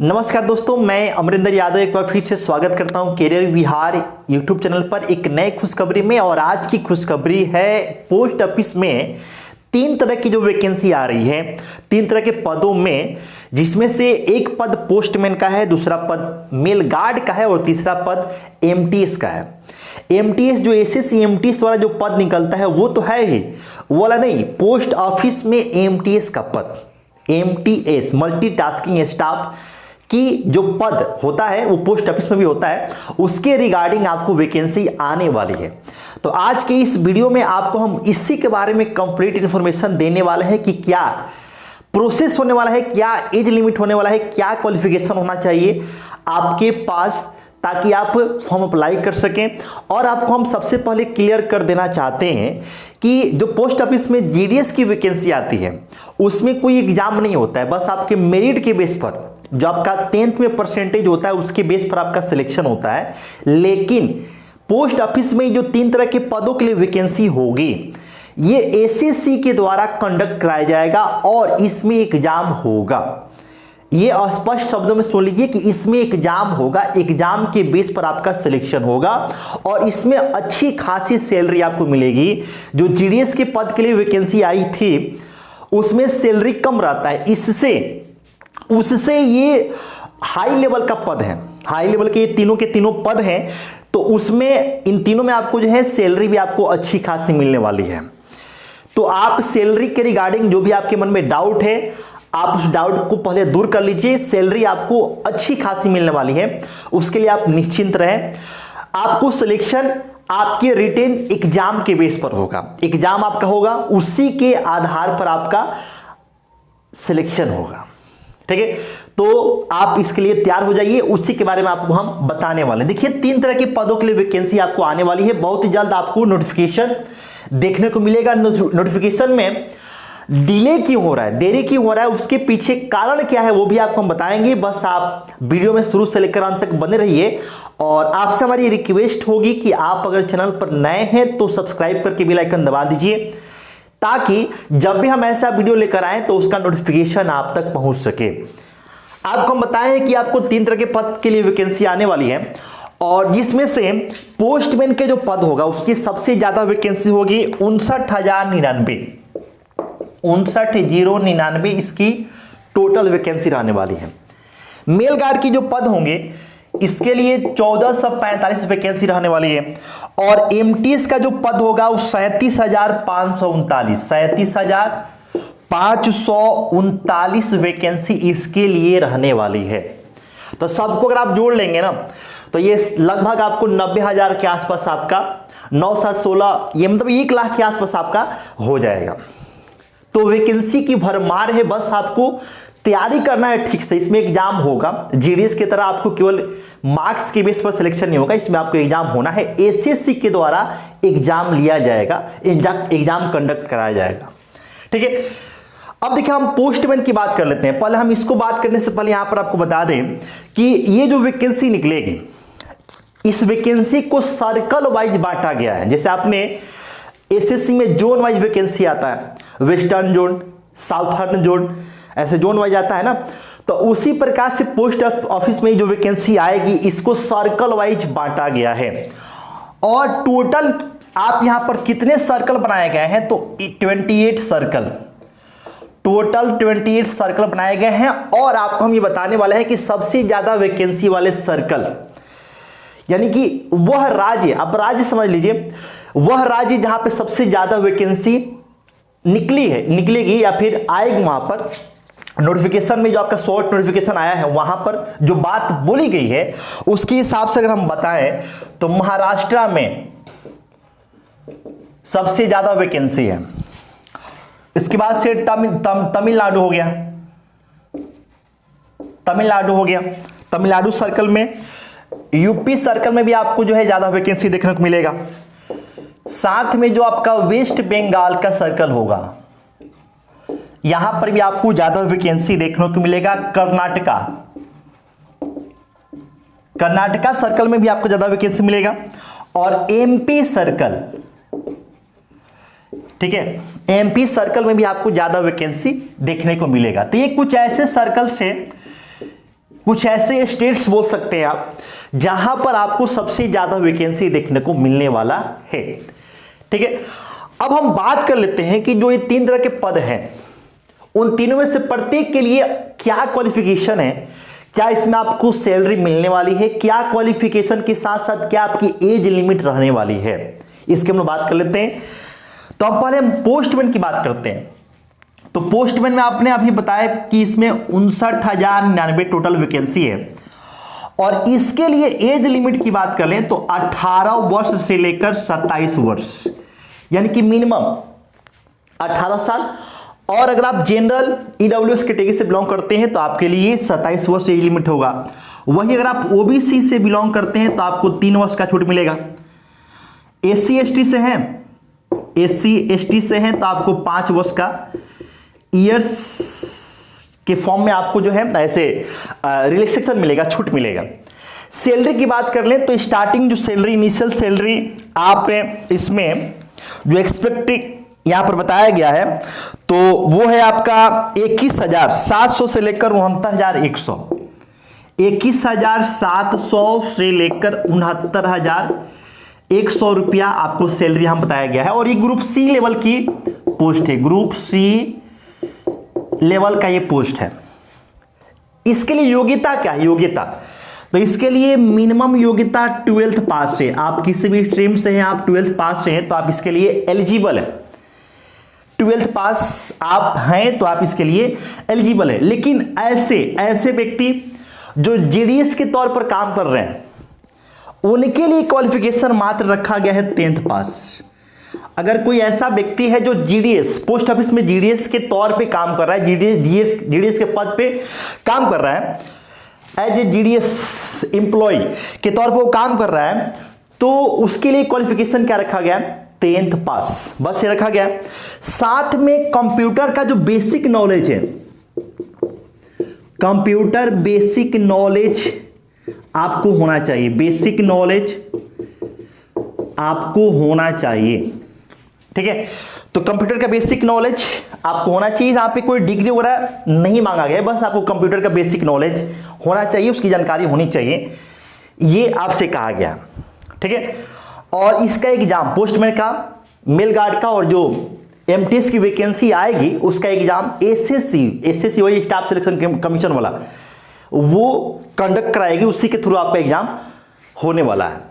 नमस्कार दोस्तों, मैं अमरिंदर यादव एक बार फिर से स्वागत करता हूं कैरियर विहार यूट्यूब चैनल पर एक नए खुशखबरी में। और आज की खुशखबरी है पोस्ट ऑफिस में 3 तरह की जो वैकेंसी आ रही है, 3 तरह के पदों में, जिसमें से एक पद पोस्टमैन का है, दूसरा पद मेल गार्ड का है और तीसरा पद एमटीएस का है। एमटीएस जो एसएससी एमटीएस वाला जो पद निकलता है वो तो है ही, वो वाला नहीं। पोस्ट ऑफिस में एमटीएस का पद, एमटीएस मल्टीटास्किंग स्टाफ की जो पद होता है वो पोस्ट ऑफिस में भी होता है, उसके रिगार्डिंग आपको वैकेंसी आने वाली है। तो आज के इस वीडियो में आपको हम इसी के बारे में कंप्लीट इंफॉर्मेशन देने वाले हैं कि क्या प्रोसेस होने वाला है, क्या एज लिमिट होने वाला है, क्या क्वालिफिकेशन होना चाहिए आपके पास, ताकि आप फॉर्म अप्लाई कर सकें। और आपको हम सबसे पहले क्लियर कर देना चाहते हैं कि जो पोस्ट ऑफिस में जीडीएस की वैकेंसी आती है उसमें कोई एग्जाम नहीं होता है, बस आपके मेरिट के बेस पर, जो आपका 10th में परसेंटेज होता है उसके बेस पर आपका सिलेक्शन होता है। लेकिन पोस्ट ऑफिस में जो 3 तरह के पदों के लिए वैकेंसी होगी, ये एसएससी के द्वारा कंडक्ट कराया जाएगा और इसमें एग्जाम होगा। ये स्पष्ट शब्दों में सुन लीजिए कि इसमें एग्जाम होगा, एग्जाम के बेस पर आपका सिलेक्शन होगा और इसमें अच्छी खासी सैलरी आपको मिलेगी। जो जीडीएस के पद के लिए वैकेंसी आई थी उसमें सैलरी कम रहता है, उससे ये हाई लेवल का पद है, हाई लेवल के ये तीनों के तीनों पद हैं, तो उसमें इन तीनों में आपको जो है सैलरी भी आपको अच्छी खासी मिलने वाली है। तो आप सैलरी के रिगार्डिंग जो भी आपके मन में डाउट है, आप उस डाउट को पहले दूर कर लीजिए। सैलरी आपको अच्छी खासी मिलने वाली है, उसके लिए आप निश्चिंत रहें। आपको सिलेक्शन आपके रिटेन एग्जाम के बेस पर होगा, एग्जाम आपका होगा, उसी के आधार पर आपका सिलेक्शन होगा। ठीक है, तो आप इसके लिए तैयार हो जाइए, उसी के बारे में आपको हम बताने वाले हैं। देखिए 3 तरह के पदों के लिए वैकेंसी आपको आने वाली है। बहुत ही जल्द आपको नोटिफिकेशन देखने को मिलेगा। नोटिफिकेशन में डिले क्यों हो रहा है, देरी क्यों हो रहा है, उसके पीछे कारण क्या है वो भी आपको हम बताएंगे। बस आप वीडियो में शुरू से लेकर अंत तक बने रहिए। और आपसे हमारी रिक्वेस्ट होगी कि आप अगर चैनल पर नए हैं तो सब्सक्राइब करके बेल आइकन दबा दीजिए, ताकि जब भी हम ऐसा वीडियो लेकर आए तो उसका नोटिफिकेशन आप तक पहुंच सके। आपको हम बताएं कि आपको 3 तरह के पद के लिए वैकेंसी आने वाली है, और जिसमें से पोस्टमैन के जो पद होगा उसकी सबसे ज्यादा वैकेंसी होगी 59,099 इसकी टोटल वैकेंसी रहने वाली है। मेल गार्ड की जो पद होंगे इसके लिए 1445 वैकेंसी रहने वाली है। और एमटीएस का जो पद होगा वो 37,539 वैकेंसी इसके लिए रहने वाली है। तो सबको अगर आप जोड़ लेंगे ना तो ये लगभग आपको 90,000 के आसपास आपका 9-7-16, ये मतलब 1 लाख के आसपास आपका हो जाएगा। तो वैकेंसी की भरमार है, बस आपको तैयारी करना है ठीक से। इसमें एग्जाम होगा, जीडीएस की तरह आपको केवल मार्क्स के बेस पर सिलेक्शन नहीं होगा, इसमें आपको एग्जाम होना है। एसएससी के द्वारा एग्जाम लिया जाएगा, एग्जाम कंडक्ट कराया जाएगा। ठीक है, अब देखिए हम पोस्टमैन की बात कर लेते हैं। पहले हम इसको बात करने से पहले यहां पर आपको बता दें कि ये जो वैकेंसी निकलेगी, इस वैकेंसी को सर्कल वाइज बांटा गया है। जैसे आपने एसएससी में जोन वाइज वैकेंसी आता है, वेस्टर्न जोन, साउथर्न जोन, ऐसे जोन वाइज आता है ना, तो उसी प्रकार से पोस्ट ऑफिस में जो वैकेंसी आएगी इसको सर्कल वाइज बांटा गया है। और टोटल आप यहां पर कितने सर्कल बनाए गए हैं, तो 28 सर्कल, टोटल 28 सर्कल बनाए गए हैं। और आपको हम ये बताने वाले हैं कि सबसे ज्यादा वैकेंसी वाले सर्कल, यानी कि वह राज्य, अब राज्य समझ लीजिए, वह राज्य जहां पे सबसे ज्यादा वैकेंसी निकलेगी या फिर आएगी, वहां पर नोटिफिकेशन में जो आपका शॉर्ट नोटिफिकेशन आया है वहां पर जो बात बोली गई है उसके हिसाब से अगर हम बताएं तो महाराष्ट्र में सबसे ज्यादा वैकेंसी है। इसके बाद से तमिलनाडु हो गया, तमिलनाडु सर्कल में, यूपी सर्कल में भी आपको जो है ज्यादा वैकेंसी देखने को मिलेगा। साथ में जो आपका वेस्ट बंगाल का सर्कल होगा यहां पर भी आपको ज्यादा वैकेंसी देखने को मिलेगा। कर्नाटका सर्कल में भी आपको ज्यादा वैकेंसी मिलेगा। और एमपी सर्कल, ठीक है, एमपी सर्कल में भी आपको ज्यादा वैकेंसी देखने को मिलेगा। तो ये कुछ ऐसे सर्कल्स हैं कुछ ऐसे स्टेट्स बोल सकते हैं आप जहां पर आपको सबसे ज्यादा वैकेंसी देखने को मिलने वाला है। ठीक है, अब हम बात कर लेते हैं कि जो ये 3 तरह के पद हैं उन तीनों में से प्रत्येक के लिए क्या क्वालिफिकेशन है, क्या इसमें आपको सैलरी मिलने वाली है, क्या क्वालिफिकेशन के साथ साथ क्या आपकी एज लिमिट रहने वाली है, इसकी हम लोग बात कर लेते हैं। तो अब पहले हम पोस्टमैन की बात करते हैं। तो पोस्टमैन में आपने अभी बताया कि इसमें 59,099 टोटल वैकेंसी है और इसके लिए एज लिमिट की बात कर लें तो 18 वर्ष से लेकर 27 वर्ष, यानी कि मिनिमम 18 साल। और अगर आप जनरल ईडब्ल्यूएस कैटेगरी से बिलोंग करते हैं तो आपके लिए 27 वर्ष एज लिमिट होगा। वही अगर आप ओबीसी से बिलोंग करते हैं तो आपको 3 वर्ष का छूट मिलेगा। एससी एसटी से हैं तो आपको 5 वर्ष का ईयर्स के फॉर्म में आपको जो है ऐसे रिलैक्सेशन मिलेगा, छूट मिलेगा। सैलरी की बात कर लें तो स्टार्टिंग जो सैलरी, इनिशियल सैलरी आप इसमें जो एक्सपेक्टेड यहां पर बताया गया है तो वो है आपका 21,700 से लेकर 69,100, 21,700 से लेकर 69,100 रुपया आपको सैलरी यहां बताया गया है। और ये ग्रुप सी लेवल की पोस्ट है, ग्रुप सी लेवल का ये पोस्ट है। इसके लिए योग्यता क्या है? योग्यता तो इसके लिए मिनिमम योग्यता 12th पास है। आप किसी भी स्ट्रीम से हैं, आप 12th पास से हैं तो आप इसके लिए एलिजिबल है। 12th पास आप हैं तो आप इसके लिए एलिजिबल है। लेकिन ऐसे व्यक्ति जो जीडीएस के तौर पर काम कर रहे हैं उनके लिए क्वालिफिकेशन मात्र रखा गया है 10th पास। अगर कोई ऐसा व्यक्ति है जो जीडीएस, पोस्ट ऑफिस में जीडीएस के तौर पे काम कर रहा है, जीडीएस के पद पे काम कर रहा है, एज ए जीडीएस एम्प्लॉय के तौर पर वो काम कर रहा है, तो उसके लिए क्वालिफिकेशन क्या रखा गया? 10th पास, बस ये रखा गया। साथ में कंप्यूटर का जो बेसिक नॉलेज है, कंप्यूटर बेसिक नॉलेज आपको होना चाहिए, बेसिक नॉलेज आपको होना चाहिए। ठीक है, तो कंप्यूटर का बेसिक नॉलेज आपको होना चाहिए। यहां पे कोई डिग्री वगैरह नहीं मांगा गया, बस आपको कंप्यूटर का बेसिक नॉलेज होना चाहिए, उसकी जानकारी होनी चाहिए, ये आपसे कहा गया। ठीक है, और इसका एग्जाम पोस्टमैन का, मेल गार्ड का और जो एमटीएस की वैकेंसी आएगी उसका एग्जाम एसएससी वही स्टाफ सिलेक्शन कमीशन वाला वो कंडक्ट कराएगी, उसी के थ्रू आपका एग्जाम होने वाला है।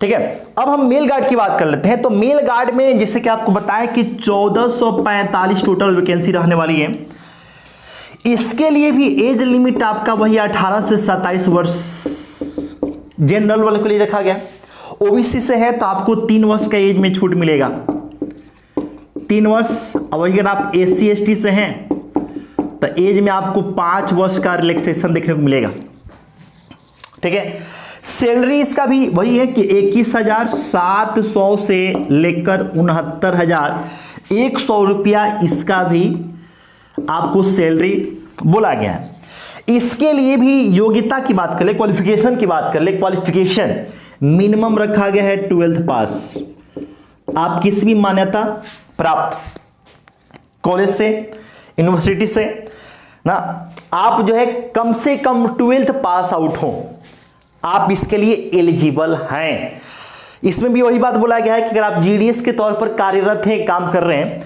ठीक है, अब हम मेल गार्ड की बात कर लेते हैं। तो मेल गार्ड में जैसे कि आपको बताया कि 1445 टोटल वैकेंसी रहने वाली है। इसके लिए भी एज लिमिट आपका वही 18 से 27 वर्ष जनरल वाले के लिए रखा गया। ओबीसी से है तो आपको 3 वर्ष का एज में छूट मिलेगा, 3 वर्ष। और अगर आप एससी एसटी से हैं तो एज में आपको 5 वर्ष का रिलैक्सेशन देखने को मिलेगा। ठीक है, सैलरी इसका भी वही है कि 21,700 से लेकर 69,100 रुपया इसका भी आपको सैलरी बोला गया है। इसके लिए भी योग्यता की बात कर ले, क्वालिफिकेशन की बात कर ले, क्वालिफिकेशन मिनिमम रखा गया है 12th पास। आप किसी भी मान्यता प्राप्त कॉलेज से, यूनिवर्सिटी से ना, आप जो है कम से कम 12th पास आउट हो, आप इसके लिए एलिजिबल हैं। इसमें भी वही बात बोला गया है कि अगर आप जीडीएस के तौर पर कार्यरत हैं, काम कर रहे हैं,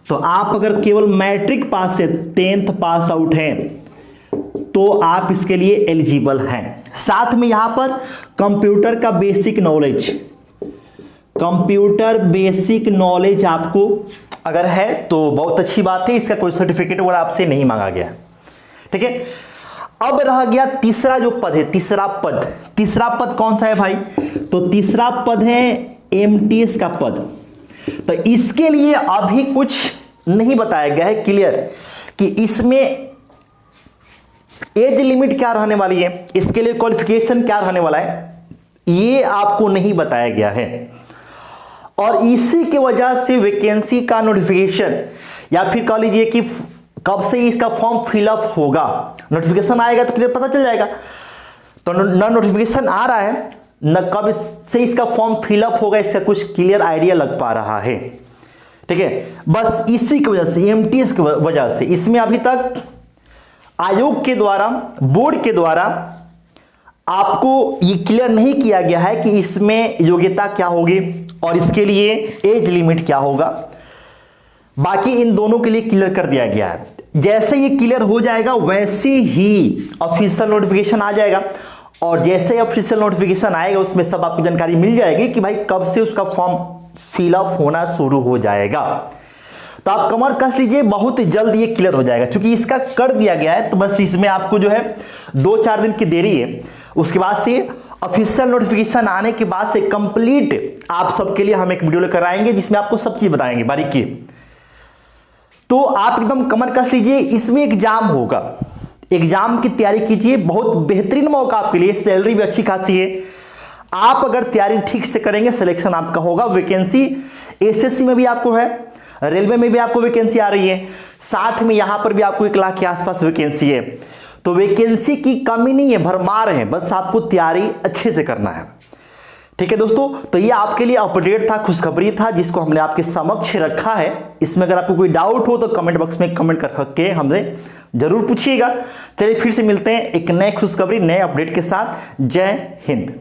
तो आप अगर केवल मैट्रिक पास से 10th पास आउट हैं तो आप इसके लिए एलिजिबल हैं। साथ में यहां पर कंप्यूटर का basic knowledge, computer basic knowledge आपको अगर है तो बहुत अच्छी बात है, इसका कोई सर्टिफिकेट वगैरह आपसे नहीं मांगा गया। ठीक है, अब रह गया तीसरा जो पद है, तीसरा पद कौन सा है भाई? तो तीसरा पद है एमटीएस का पद। तो इसके लिए अभी कुछ नहीं बताया गया है क्लियर कि इसमें एज लिमिट क्या रहने वाली है, इसके लिए क्वालिफिकेशन क्या रहने वाला है, ये आपको नहीं बताया गया है। और इसी की वजह से वैकेंसी का नोटिफिकेशन या फिर कह लीजिए कि कब से इसका फॉर्म फिलअप होगा, नोटिफिकेशन आएगा तो क्लियर पता चल जाएगा। तो न नोटिफिकेशन आ रहा है न कब से इसका फॉर्म फिलअप होगा, इसका कुछ क्लियर आइडिया लग पा रहा है। ठीक है, बस इसी की वजह से, एमटीएस की वजह से इसमें अभी तक आयोग के द्वारा, बोर्ड के द्वारा आपको ये क्लियर नहीं किया गया है कि इसमें योग्यता क्या होगी और इसके लिए एज लिमिट क्या होगा। बाकी इन दोनों के लिए क्लियर कर दिया गया है। जैसे ये क्लियर हो जाएगा वैसे ही ऑफिशियल नोटिफिकेशन आ जाएगा, और जैसे ऑफिशियल नोटिफिकेशन आएगा उसमें सब आपको जानकारी मिल जाएगी कि भाई कब से उसका फॉर्म फिलअप होना शुरू हो जाएगा। तो आप कमर कस लीजिए, बहुत जल्द ये क्लियर हो जाएगा। क्योंकि इसका कर दिया गया है तो बस इसमें आपको जो है 2-4 दिन की देरी है। उसके बाद से ऑफिशियल नोटिफिकेशन आने के बाद से कंप्लीट आप सबके लिए हम एक वीडियो लेकर आएंगे जिसमें आपको सब चीज बताएंगे बारीकी। तो आप एकदम कमर कस लीजिए, इसमें एग्जाम होगा, एग्जाम की तैयारी कीजिए। बहुत बेहतरीन मौका आपके लिए, सैलरी भी अच्छी खासी है। आप अगर तैयारी ठीक से करेंगे सिलेक्शन आपका होगा। वैकेंसी एसएससी में भी आपको है, रेलवे में भी आपको वैकेंसी आ रही है, साथ में यहां पर भी आपको 1 लाख के आसपास वैकेंसी है। तो वैकेंसी की कमी नहीं है, भरमार है, बस आपको तैयारी अच्छे से करना है। ठीक है दोस्तों, तो ये आपके लिए अपडेट था, खुशखबरी था जिसको हमने आपके समक्ष रखा है। इसमें अगर आपको कोई डाउट हो तो कमेंट बॉक्स में कमेंट कर सकते हैं, हमसे जरूर पूछिएगा। चलिए फिर से मिलते हैं एक नए खुशखबरी, नए अपडेट के साथ। जय हिंद।